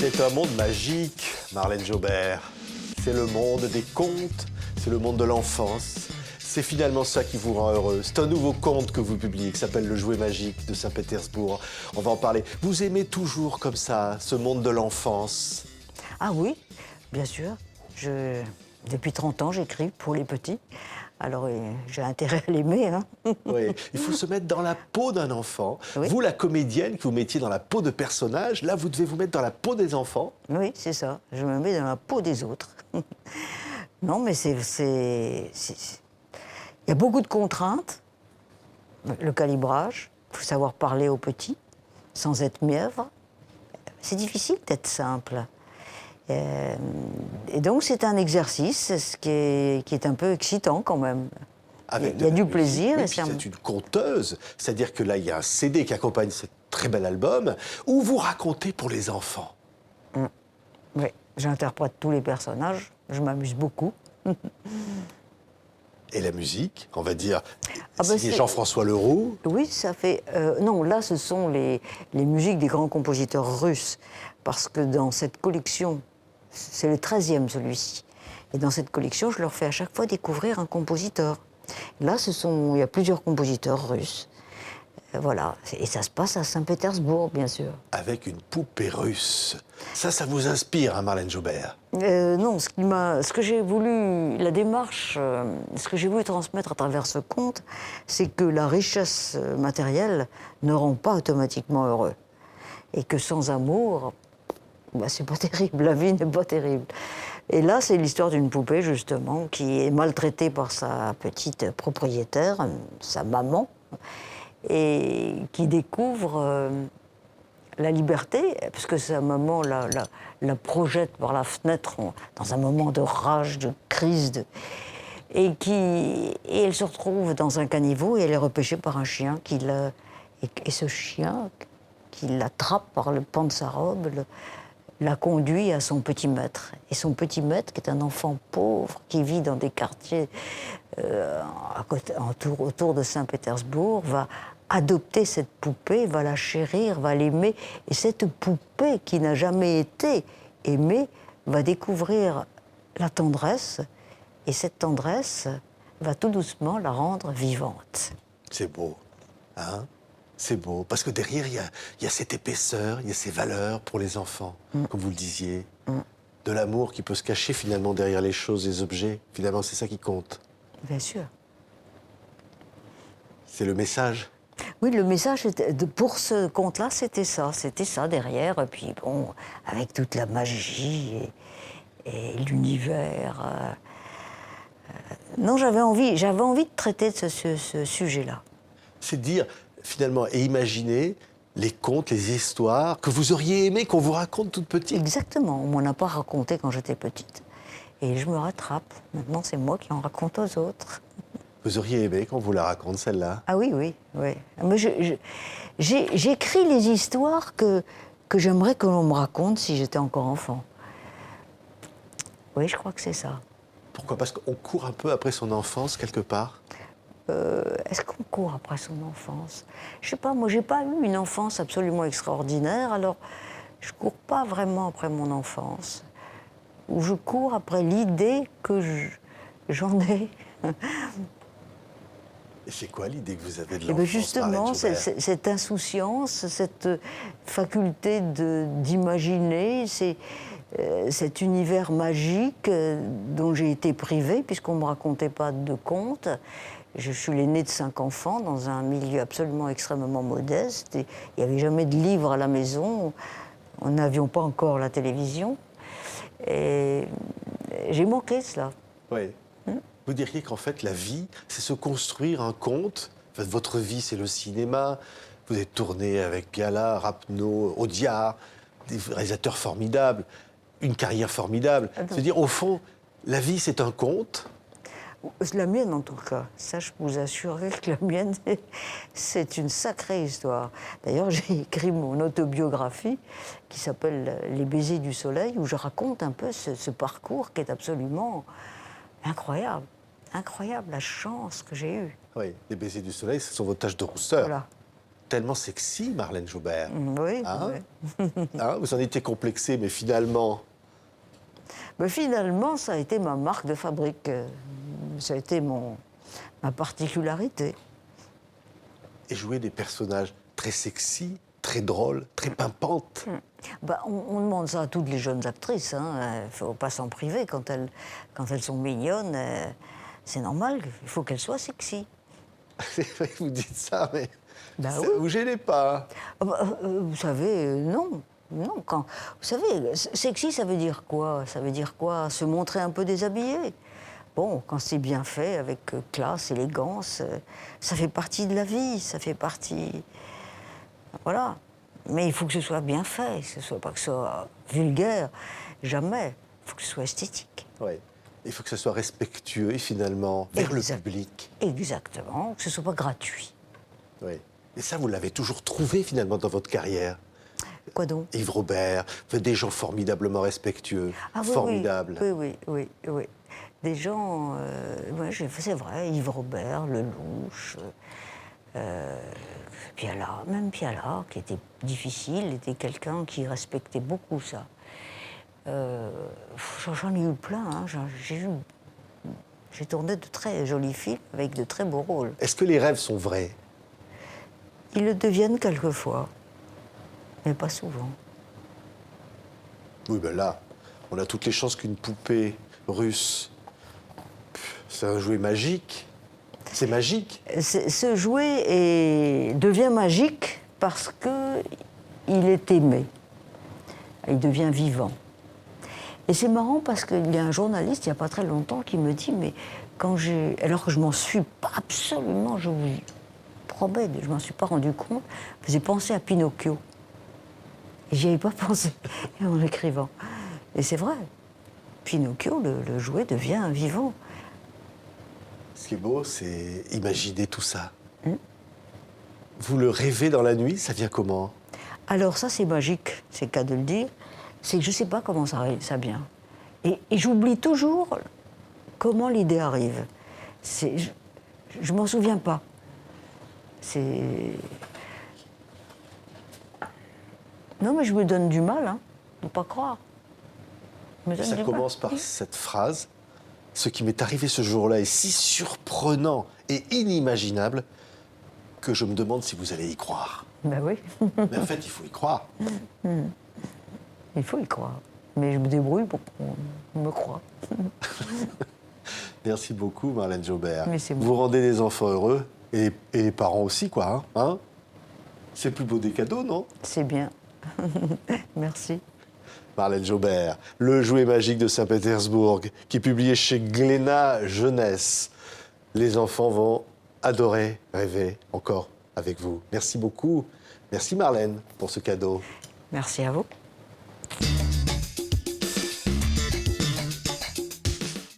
C'est un monde magique, Marlène Jobert. C'est le monde des contes, c'est le monde de l'enfance. C'est finalement ça qui vous rend heureux. C'est un nouveau conte que vous publiez qui s'appelle Le Jouet magique de Saint-Pétersbourg. On va en parler. Vous aimez toujours comme ça, ce monde de l'enfance? Ah oui, bien sûr. Depuis 30 ans, j'écris pour les petits. Alors, j'ai intérêt à l'aimer. Hein. Oui, il faut se mettre dans la peau d'un enfant. Oui. Vous, la comédienne, que vous mettiez dans la peau de personnages, là, vous devez vous mettre dans la peau des enfants. Oui, c'est ça. Je me mets dans la peau des autres. Non, mais il y a beaucoup de contraintes. Le calibrage, il faut savoir parler aux petits sans être mièvre. C'est difficile d'être simple. Et donc, c'est un exercice qui est un peu excitant quand même. Il y a du plaisir. Oui, et puis c'est une conteuse, c'est-à-dire que là, il y a un CD qui accompagne ce très bel album où vous racontez pour les enfants. Oui, j'interprète tous les personnages, je m'amuse beaucoup. Et la musique, on va dire, ben signé Jean-François Leroux. Oui, ça fait... non, là, ce sont les musiques des grands compositeurs russes. Parce que dans cette collection, c'est le 13e celui-ci. Et dans cette collection, je leur fais à chaque fois découvrir un compositeur. Là, il y a plusieurs compositeurs russes. Voilà. Et ça se passe à Saint-Pétersbourg, bien sûr. Avec une poupée russe. Ça vous inspire, hein, Marlène Jobert? Non, ce que j'ai voulu, la démarche, ce que j'ai voulu transmettre à travers ce conte, c'est que la richesse matérielle ne rend pas automatiquement heureux. Et que sans amour, c'est pas terrible, la vie n'est pas terrible. Et là, c'est l'histoire d'une poupée, justement, qui est maltraitée par sa petite propriétaire, sa maman, et qui découvre la liberté, parce que sa maman la projette par la fenêtre dans un moment de rage, de crise, et elle se retrouve dans un caniveau et elle est repêchée par un chien et ce chien, qui l'attrape par le pan de sa robe, la conduit à son petit maître. Et son petit maître, qui est un enfant pauvre, qui vit dans des quartiers autour de Saint-Pétersbourg, va adopter cette poupée, va la chérir, va l'aimer. Et cette poupée, qui n'a jamais été aimée, va découvrir la tendresse. Et cette tendresse va tout doucement la rendre vivante. C'est beau, hein? C'est beau, parce que derrière, il y a cette épaisseur, il y a ces valeurs pour les enfants, comme vous le disiez. De l'amour qui peut se cacher finalement derrière les choses, les objets. Finalement, c'est ça qui compte. Bien sûr. C'est le message. Oui, le message pour ce conte-là, c'était ça derrière. Et puis bon, avec toute la magie et l'univers. Non, j'avais envie de traiter de ce sujet-là. C'est dire, finalement, et imaginer les contes, les histoires que vous auriez aimé qu'on vous raconte toute petite. Exactement, on m'en a pas raconté quand j'étais petite. Et je me rattrape. Maintenant, c'est moi qui en raconte aux autres. Vous auriez aimé qu'on vous la raconte, celle-là? Ah oui. Mais j'écris les histoires que j'aimerais que l'on me raconte si j'étais encore enfant. Oui, je crois que c'est ça. Pourquoi? Parce qu'on court un peu après son enfance, quelque part? Est-ce qu'on court après son enfance? Je sais pas, moi, j'ai pas eu une enfance absolument extraordinaire, alors je cours pas vraiment après mon enfance. Ou je cours après l'idée que j'en ai. Et c'est quoi l'idée que vous avez de Et l'enfance, bien justement, Marlène Jobert? cette insouciance, cette faculté d'imaginer, cet univers magique dont j'ai été privée, puisqu'on ne me racontait pas de contes. Je suis l'aînée de 5 enfants dans un milieu absolument extrêmement modeste. Et il n'y avait jamais de livres à la maison. Nous n'avions pas encore la télévision. Et j'ai manqué cela. Oui. Vous diriez qu'en fait, la vie, c'est se construire un conte. En fait, votre vie, c'est le cinéma. Vous êtes tourné avec Gala, Rapneau, Audiard, des réalisateurs formidables, une carrière formidable. C'est-à-dire, au fond, la vie, c'est un conte. La mienne, en tout cas. Ça, je vous assure que la mienne, c'est une sacrée histoire. D'ailleurs, j'ai écrit mon autobiographie qui s'appelle Les baisers du soleil, où je raconte un peu ce parcours qui est absolument incroyable. Incroyable, la chance que j'ai eue. Oui, les baisers du soleil, ce sont vos taches de rousseur. Voilà. tellement sexy, Marlène Jobert. Oui, Hein oui. Hein, vous en étiez complexé, mais finalement... Mais finalement, ça a été ma marque de fabrique. Ça a été ma particularité. Et jouer des personnages très sexy, très drôles, très pimpantes. Bah, on demande ça à toutes les jeunes actrices. Il ne faut pas s'en priver. Quand elles sont mignonnes, c'est normal. Il faut qu'elles soient sexy. C'est vrai que vous dites ça, mais Bah ça oui. vous gênez pas. Ah bah, vous savez, non. Non, vous savez, sexy, ça veut dire quoi? Ça veut dire quoi? Se montrer un peu déshabillé. Bon, quand c'est bien fait, avec classe, élégance, ça fait partie de la vie, ça fait partie... Voilà. Mais il faut que ce soit bien fait, que ce soit pas que ce soit vulgaire, jamais. Il faut que ce soit esthétique. Ouais. Il faut que ce soit respectueux, et finalement, vers le Exact. public. Exactement, que ce soit pas gratuit. Oui. Et ça, vous l'avez toujours trouvé, finalement, dans votre carrière. Quoi donc? Yves Robert, vous êtes des gens formidablement respectueux, Ah oui, formidables. oui. Des gens, ouais, c'est vrai, Yves Robert, Lelouch, Piala, même Piala, qui était difficile, était quelqu'un qui respectait beaucoup ça. J'en ai eu plein, hein, j'ai tourné de très jolis films avec de très beaux rôles. Est-ce que les rêves sont vrais? Ils le deviennent quelquefois, mais pas souvent. Oui, ben là, on a toutes les chances qu'une poupée russe, c'est un jouet magique. C'est magique. Ce jouet devient magique parce qu'il est aimé. Il devient vivant. Et c'est marrant parce qu'il y a un journaliste, il n'y a pas très longtemps, qui me dit, mais alors que je m'en suis pas absolument, je vous promets, je m'en suis pas rendu compte, j'ai pensé à Pinocchio. Et j'y avais pas pensé en écrivant. Et c'est vrai, Pinocchio, le jouet devient vivant. Ce qui est beau, c'est imaginer tout ça. Vous le rêvez dans la nuit, ça vient comment? Alors ça, c'est magique, c'est le cas de le dire. C'est que je ne sais pas comment ça vient. Et j'oublie toujours comment l'idée arrive. Je m'en souviens pas. Non, mais je me donne du mal, hein, ne pas croire. Ça commence par cette phrase. Ce qui m'est arrivé ce jour-là est si surprenant et inimaginable que je me demande si vous allez y croire. Ben oui. Mais en fait, il faut y croire. Il faut y croire. Mais je me débrouille pour qu'on me croie. Merci beaucoup, Marlène Jobert. Mais c'est bon. Vous rendez les enfants heureux et les parents aussi, quoi. Hein, c'est le plus beau des cadeaux, non? C'est bien. Merci. Marlène Jobert, Le jouet magique de Saint-Pétersbourg, qui est publié chez Glénat Jeunesse. Les enfants vont adorer rêver encore avec vous. Merci beaucoup. Merci Marlène pour ce cadeau. Merci à vous.